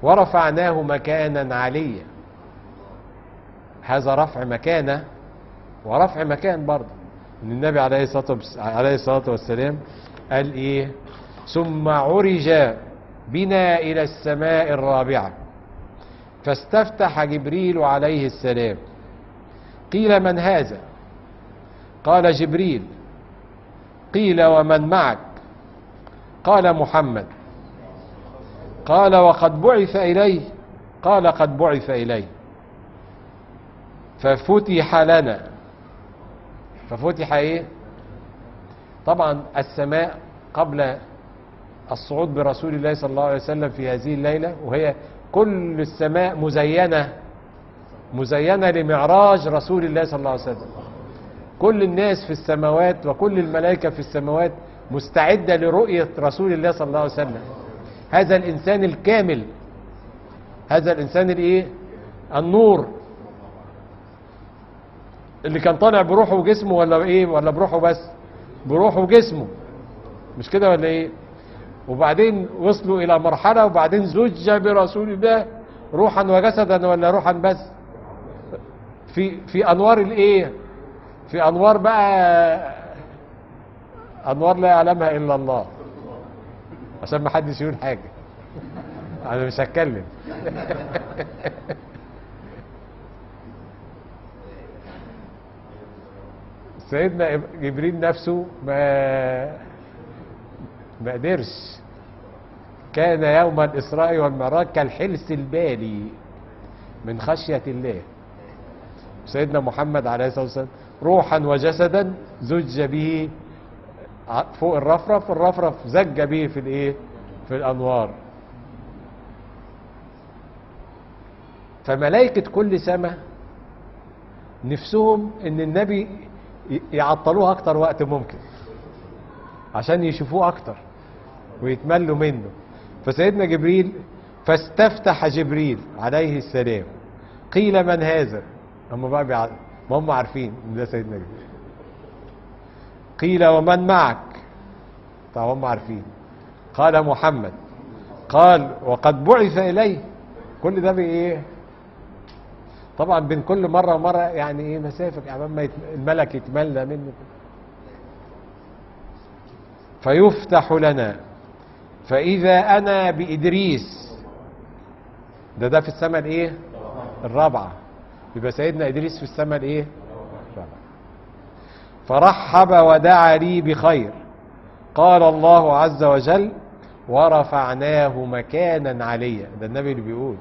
ورفعناه مكانا عليا. هذا رفع مكانة ورفع مكان برضه. ان النبي عليه الصلاة والسلام قال ايه؟ ثم عرج بنا الى السماء الرابعة فاستفتح جبريل عليه السلام. قيل من هذا؟ قال جبريل. قيل ومن معك؟ قال محمد. قال وقد بعث إليه؟ قال قد بعث إليه. ففتح لنا. ففتح ايه؟ طبعا السماء قبل الصعود برسول الله صلى الله عليه وسلم في هذه الليلة، وهي كل السماء مزينة لمعراج رسول الله صلى الله عليه وسلم. كل الناس في السماوات وكل الملائكة في السماوات مستعدة لرؤية رسول الله صلى الله عليه وسلم. هذا الإنسان الكامل، هذا الإنسان الايه؟ النور، اللي كان طالع بروحه وجسمه، ولا ايه؟ ولا بروحه بس؟ بروحه وجسمه، مش كده ولا ايه؟ وبعدين وصلوا الى مرحلة، وبعدين زج برسول الله روحا وجسدا، ولا روحا بس؟ في انوار الايه؟ في انوار بقى، انوار لا يعلمها الا الله، عشان ما حدش يقول حاجة. انا مش هتكلم. سيدنا جبريل نفسه ما قدرش. كان يوم الإسراء والمعراج كالحلس البالي من خشية الله. سيدنا محمد عليه الصلاة والسلام روحا وجسدا زج به فوق الرفرف، الرفرف زج به في الايه؟ في الأنوار. فملائكة كل سماء نفسهم ان النبي يعطلوه اكتر وقت ممكن عشان يشوفوه اكتر ويتملوا منه. فسيدنا جبريل فاستفتح جبريل عليه السلام. قيل من هذا؟ هم بقى ما هم عارفين ان ده سيدنا جبريل. قيل ومن معك؟ طبعا هم عارفين. قال محمد. قال وقد بعث اليه. كل ده بايه؟ طبعا بين كل مرة ومرة يعني ايه مسافة، امام ما الملك يتملى منه. فيفتح لنا فإذا أنا بإدريس. ده في السماء الايه؟ الرابعة. يبقى سيدنا إدريس في السماء الايه؟ الرابعة. فرحب ودعا لي بخير. قال الله عز وجل ورفعناه مكانا عليا. ده النبي اللي بيقول.